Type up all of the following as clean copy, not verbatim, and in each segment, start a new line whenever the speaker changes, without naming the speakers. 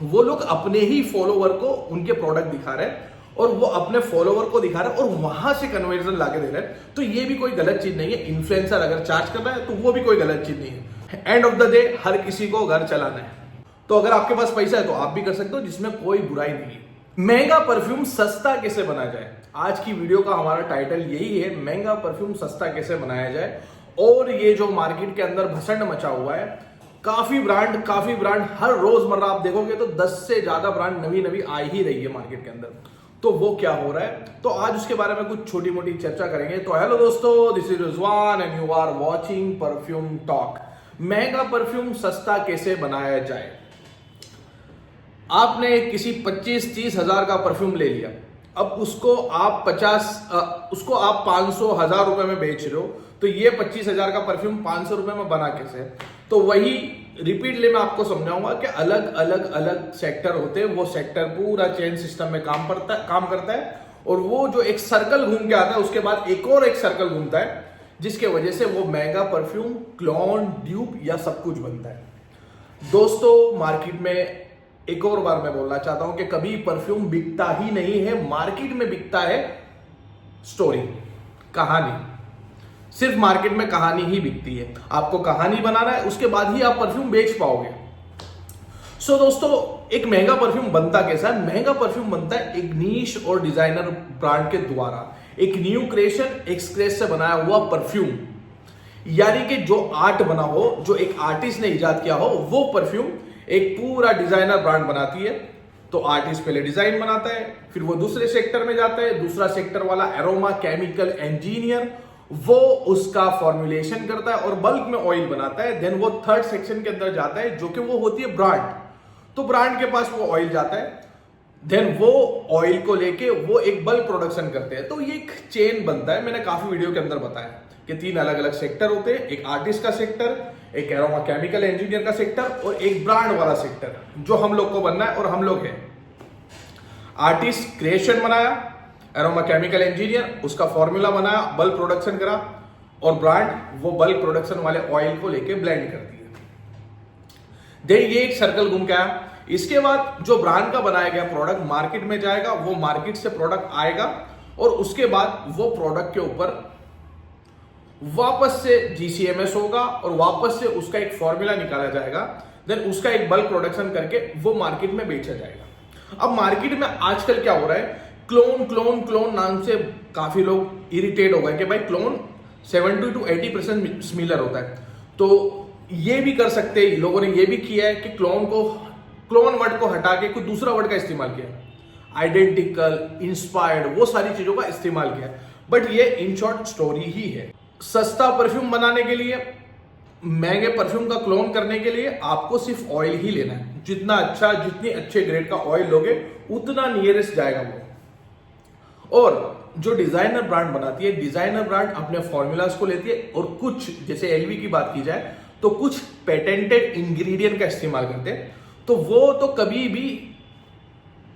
वो लोग अपने ही फॉलोवर को उनके प्रोडक्ट दिखा रहे हैं और वो अपने फॉलोवर को दिखा रहे हैं और वहां से कन्वर्जन लाके दे रहे हैं। तो ये भी कोई गलत चीज नहीं है। इन्फ्लुएंसर अगर चार्ज कर रहा है तो वो भी कोई गलत चीज नहीं है। एंड ऑफ द डे हर किसी को घर चलाना है, तो अगर आपके पास पैसा है तो आप भी कर सकते हो, जिसमें कोई बुराई नहीं है। महंगा परफ्यूम सस्ता कैसे बनाया जाए, आज की वीडियो का हमारा टाइटल यही है, महंगा परफ्यूम सस्ता कैसे बनाया जाए। और ये जो मार्केट के अंदर भसंड मचा हुआ है, काफी ब्रांड हर रोजमर्रा आप देखोगे तो 10 से ज्यादा ब्रांड नवी आ ही रही है मार्केट के अंदर। तो वो क्या हो रहा है, तो आज उसके बारे में कुछ छोटी मोटी चर्चा करेंगे। तो हेलो दोस्तों, this is Rizwan and you are watching perfume talk. महंगा परफ्यूम सस्ता कैसे बनाया जाए। आपने किसी 25-30 हजार का परफ्यूम ले लिया, अब उसको आप 500-1000 रुपए में बेच रहे हो, तो ये 25,000 का परफ्यूम 500 रुपए में बना कैसे। तो वही रिपीटली मैं आपको समझाऊंगा कि अलग अलग सेक्टर होते हैं, वो सेक्टर पूरा चेन सिस्टम में काम करता है और वो जो एक सर्कल घूम के आता है उसके बाद एक और एक सर्कल घूमता है, जिसके वजह से वो महंगा परफ्यूम, क्लोन, ड्यूप या सब कुछ बनता है। दोस्तों, मार्केट में एक और बार मैं बोलना चाहता हूं कि कभी परफ्यूम बिकता ही नहीं है, मार्केट में बिकता है स्टोरी, कहानी। सिर्फ मार्केट में कहानी ही बिकती है। आपको कहानी बनाना है, उसके बाद ही आप परफ्यूम बेच पाओगे। सो दोस्तों, एक महंगा परफ्यूम बनता कैसा है। महंगा परफ्यूम बनता है एक नीश और डिजाइनर ब्रांड के द्वारा, एक न्यू क्रिएशन, एक स्क्रैच से बनाया हुआ परफ्यूम। यानी कि जो आर्ट बना हो, जो एक आर्टिस्ट ने इजाद किया हो, वो परफ्यूम एक पूरा डिजाइनर ब्रांड बनाती है। तो आर्टिस्ट पहले डिजाइन बनाता है, फिर वो दूसरे सेक्टर में जाता है, दूसरा सेक्टर वाला एरोमा केमिकल इंजीनियर वो उसका फॉर्मुलेशन करता है और बल्क में ऑयल बनाता है। देन वो थर्ड सेक्शन के अंदर जाता है, जो कि वो होती है ब्रांड। तो ब्रांड के पास वो ऑयल जाता है, देन वो ऑयल को लेके वो एक बल्क प्रोडक्शन करते हैं। तो ये एक चेन बनता है। मैंने काफी वीडियो के अंदर बताया कि 3 अलग अलग सेक्टर होते हैं, एक आर्टिस्ट का सेक्टर, एक एरोमा केमिकल इंजीनियर का सेक्टर और एक ब्रांड वाला सेक्टर, जो हम लोग को बनना है और हम लोग हैं। आर्टिस्ट क्रिएशन बनाया, एरोमा केमिकल इंजीनियर उसका फॉर्मूला बनाया, बल्क प्रोडक्शन करा, और ब्रांड वो बल्क प्रोडक्शन वाले ऑयल को लेके ब्लेंड करती है। देन ये एक सर्कल घूम के आया। इसके बाद जो ब्रांड का बनाया गया प्रोडक्ट मार्केट में जाएगा, वो मार्केट से प्रोडक्ट आएगा और उसके बाद वो प्रोडक्ट के ऊपर वापस से GCMS होगा और वापस से उसका एक फॉर्मूला निकाला जाएगा। देन उसका एक बल्क प्रोडक्शन करके वो मार्केट में बेचा जाएगा। अब मार्केट में आजकल क्या हो रहा है, क्लोन नाम से काफी लोग इरिटेट हो गए कि भाई क्लोन 70 to 80% सिमिलर होता है। तो ये भी कर सकते हैं, लोगों ने ये भी किया है कि क्लोन वर्ड को हटा के कुछ दूसरा वर्ड का इस्तेमाल किया, आइडेंटिकल, इंस्पायर्ड, वो सारी चीजों का इस्तेमाल किया। बट ये इन शॉर्ट स्टोरी ही है। सस्ता परफ्यूम बनाने के लिए, महंगे परफ्यूम का क्लोन करने के लिए आपको सिर्फ ऑयल ही लेना है। जितनी अच्छे ग्रेड का ऑयल लोगे उतना नियरेस्ट जाएगा वो। और जो डिजाइनर ब्रांड बनाती है, डिजाइनर ब्रांड अपने फॉर्मूलाज को लेती है और कुछ, जैसे LV की बात की जाए तो कुछ पेटेंटेड इंग्रेडिएंट का इस्तेमाल करते हैं। तो वो तो कभी भी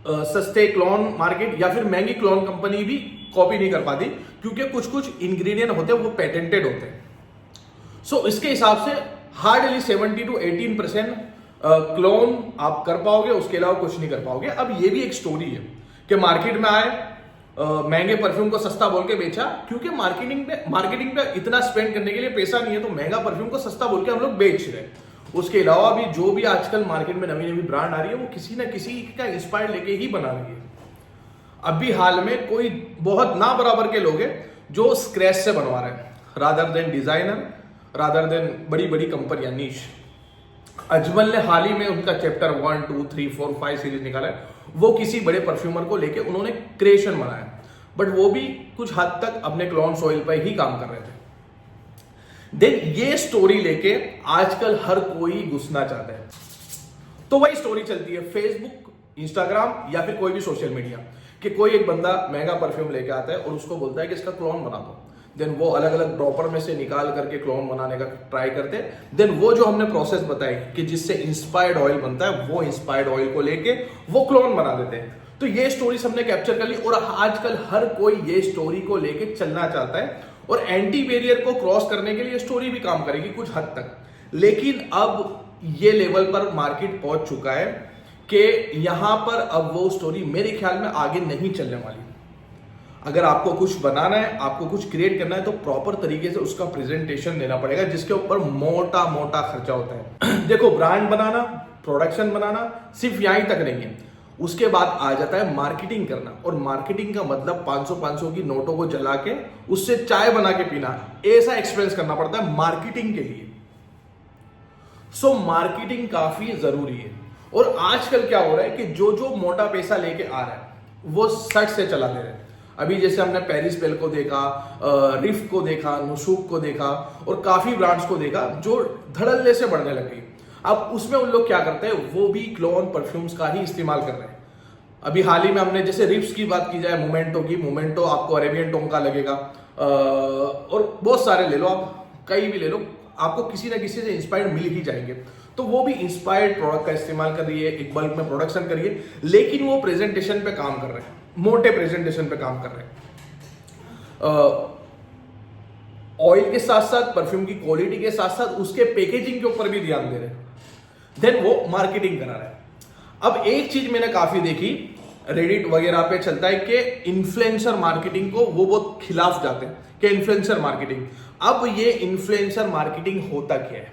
सस्ते क्लोन मार्केट या फिर महंगी क्लोन कंपनी भी कॉपी नहीं कर पाती, क्योंकि कुछ इंग्रेडिएंट होते हैं वो पेटेंटेड होते हैं। सो इसके हिसाब से हार्डली 70 to 18% क्लोन आप कर पाओगे, उसके अलावा कुछ नहीं कर पाओगे। अब ये भी एक स्टोरी है कि मार्केट में आए, महंगे परफ्यूम को सस्ता बोल के बेचा, क्योंकि मार्केटिंग पे इतना स्पेंड करने के लिए पैसा नहीं है, तो महंगा परफ्यूम को सस्ता बोल के हम लोग बेच रहे हैं। उसके अलावा भी जो भी आजकल मार्केट में नवी ब्रांड आ रही है, वो किसी ना किसी का इंस्पायर लेके ही बना रही है। अभी हाल में कोई बहुत ना बराबर के लोग हैं जो स्क्रैच से बनवा रहे हैं, rather than designer, rather than बड़ी कंपनियां नीश। अजमल ने हाल ही में उनका चैप्टर 1, 2, 3, 4, 5 सीरीज निकाला है। वो किसी बड़े परफ्यूमर को लेके उन्होंने क्रिएशन बनाया, बट वो भी कुछ हद तक अपने क्लोन ऑयल पर ही काम कर रहे थे। देन ये स्टोरी लेके आजकल हर कोई घुसना चाहता है। तो वही स्टोरी चलती है फेसबुक, इंस्टाग्राम या फिर कोई भी सोशल मीडिया, कि कोई एक बंदा महंगा परफ्यूम लेके आता है और उसको बोलता है कि इसका क्लोन बना दो। देन वो अलग अलग ड्रॉपर में से निकाल करके क्लोन बनाने का ट्राई करते हैं। देन वो जो हमने प्रोसेस बताई कि जिससे इंस्पायर्ड ऑयल बनता है, वो इंस्पायर्ड ऑयल को लेके वो क्लोन बना देते हैं। तो ये स्टोरी सबने कैप्चर कर ली और आजकल हर कोई ये स्टोरी को लेके चलना चाहता है और एंटी बैरियर को क्रॉस करने के लिए स्टोरी भी काम करेगी कुछ हद तक। लेकिन अब ये लेवल पर मार्केट पहुंच चुका है कि यहां पर अब वो स्टोरी मेरे ख्याल में आगे नहीं चलने वाली। अगर आपको कुछ बनाना है, आपको कुछ क्रिएट करना है, तो प्रॉपर तरीके से उसका प्रेजेंटेशन देना पड़ेगा, जिसके ऊपर मोटा मोटा खर्चा होता है। देखो, ब्रांड बनाना, प्रोडक्शन बनाना सिर्फ यहीं तक नहीं है, उसके बाद आ जाता है मार्केटिंग करना। और मार्केटिंग का मतलब 500 की नोटों को जला के उससे चाय बना के पीना, ऐसा एक्सपेंस करना पड़ता है मार्केटिंग के लिए। सो मार्केटिंग काफी जरूरी है। और आजकल क्या हो रहा है कि जो जो मोटा पैसा लेके आ रहा है वो सट से चला दे रहे हैं। अभी जैसे हमने पेरिस बेल को देखा, रिफ को देखा, नुसूक को देखा और काफी ब्रांड्स को देखा जो धड़ल्ले से बढ़ने लग गई। अब उसमें उन लोग क्या करते हैं, वो भी क्लोन परफ्यूम्स का ही इस्तेमाल कर रहे हैं। अभी हाल ही में हमने जैसे रिफ्स की बात की जाए, मोमेंटो की, मोमेंटो आपको अरेबियन टोन का लगेगा, और बहुत सारे ले लो, आप कई भी ले लो, आपको किसी ना किसी से इंस्पायर्ड मिल ही जाएंगे। तो वो भी इंस्पायर्ड प्रोडक्ट का इस्तेमाल कर रही है, एक बल्क में प्रोडक्शन करिए, लेकिन वो प्रेजेंटेशन पे काम कर रहे हैं, मोटे प्रेजेंटेशन पे काम कर रहे हैं। ऑयल के साथ साथ, परफ्यूम की क्वालिटी के साथ साथ उसके पैकेजिंग के ऊपर भी ध्यान दे रहे हैं, देन वो मार्केटिंग करा रहा है। अब एक चीज मैंने काफी देखी, रेडिट वगैरह पे चलता है कि इन्फ्लुएंसर मार्केटिंग को वो बहुत खिलाफ जाते हैं कि इन्फ्लुएंसर मार्केटिंग। अब ये इन्फ्लुएंसर मार्केटिंग होता क्या है?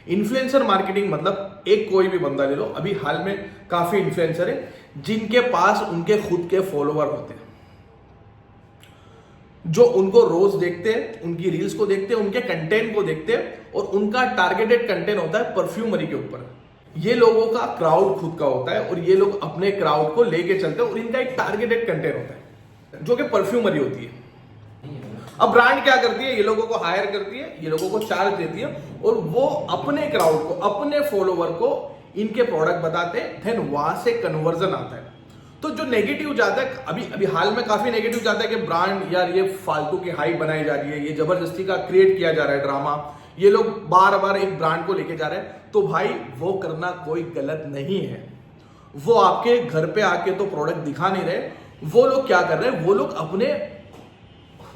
इन्फ्लुएंसर मार्केटिंग मतलब एक कोई भी बंदा ले लो, अभी हाल में काफी इन्फ्लुएंसर है जिनके पास उनके खुद के फॉलोवर होते हैं, जो उनको रोज देखते हैं, उनकी रील्स को देखते हैं, उनके कंटेंट को देखते हैं, और उनका टारगेटेड कंटेंट होता है परफ्यूमरी के ऊपर। ये लोगों का क्राउड खुद का होता है और ये लोग अपने क्राउड को लेके चलते हैं, और इनका एक टारगेटेड कंटेंट होता है जो कि परफ्यूमरी होती है। अब ब्रांड क्या करती है, ये लोगों को हायर करती है, ये लोगों को चार्ज देती है, और वो अपने क्राउड को, अपने फॉलोवर को इनके प्रोडक्ट बताते हैं, देन वहां से कन्वर्जन आता है। तो जो नेगेटिव जाता है, अभी हाल में काफी नेगेटिव जाता है कि ब्रांड, यार ये फालतू की हाइप बनाई जा रही है, ये जबरदस्ती का क्रिएट किया जा रहा है ड्रामा, ये लोग बार बार एक ब्रांड को लेके जा रहे हैं। तो भाई वो करना कोई गलत नहीं है, वो आपके घर पे आके तो प्रोडक्ट दिखा नहीं रहे, वो लोग क्या कर रहे हैं,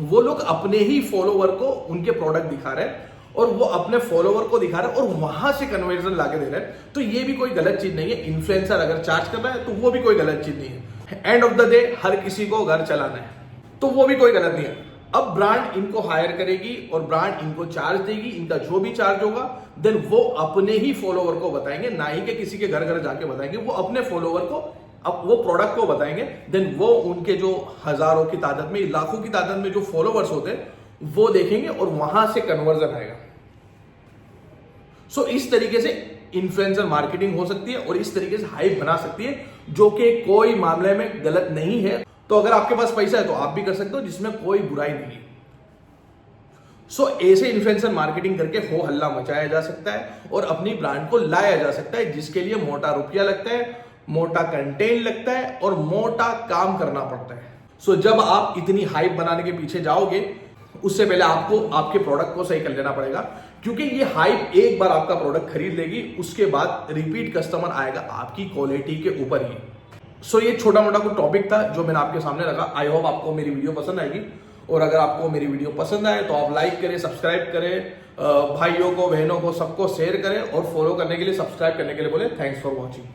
वो लोग अपने ही फॉलोवर को उनके प्रोडक्ट दिखा रहे हैं, और वो अपने फॉलोवर को दिखा रहे हैं और वहां से कन्वर्जन लाके दे रहे हैं। तो ये भी कोई गलत चीज नहीं है। इन्फ्लुएंसर अगर चार्ज कर रहा है तो वो भी कोई गलत चीज नहीं है। एंड ऑफ द डे हर किसी को घर चलाना है, तो वो भी कोई गलत नहीं है। अब ब्रांड इनको हायर करेगी और ब्रांड इनको चार्ज देगी, इनका जो भी चार्ज होगा देन वो अपने ही फॉलोवर को बताएंगे, ना ही कि किसी के घर घर जाके बताएंगे, वो अपने फॉलोवर को, अब वो प्रोडक्ट को बताएंगे, देन वो उनके जो हजारों की तादाद में, लाखों की तादाद में जो फॉलोवर्स होते हैं वो देखेंगे और वहां से कन्वर्जन आएगा। सो इस तरीके से इन्फ्लुएंसर मार्केटिंग हो सकती है और इस तरीके से हाइप बना सकती है, जो कि कोई मामले में गलत नहीं है। तो अगर आपके पास पैसा है तो आप भी कर सकते हो, जिसमें कोई बुराई नहीं है। सो ऐसे इन्फ्लुएंसर मार्केटिंग करके हो हल्ला मचाया जा सकता है और अपनी ब्रांड को लाया जा सकता है, जिसके लिए मोटा रुपया लगता है, मोटा कंटेंट लगता है और मोटा काम करना पड़ता है। सो जब आप इतनी हाइप बनाने के पीछे जाओगे, उससे पहले आपको आपके प्रोडक्ट को सही कर लेना पड़ेगा, क्योंकि ये हाइप एक बार आपका प्रोडक्ट खरीद लेगी, उसके बाद रिपीट कस्टमर आएगा आपकी क्वालिटी के ऊपर ही। सो ये छोटा मोटा कुछ टॉपिक था जो मैंने आपके सामने रखा। आई होप आपको मेरी वीडियो पसंद आएगी, और अगर आपको मेरी वीडियो पसंद आए तो आप लाइक करें, सब्सक्राइब करें, भाइयों को, बहनों को, सबको शेयर करें, और फॉलो करने के लिए, सब्सक्राइब करने के लिए बोले। Thanks for watching.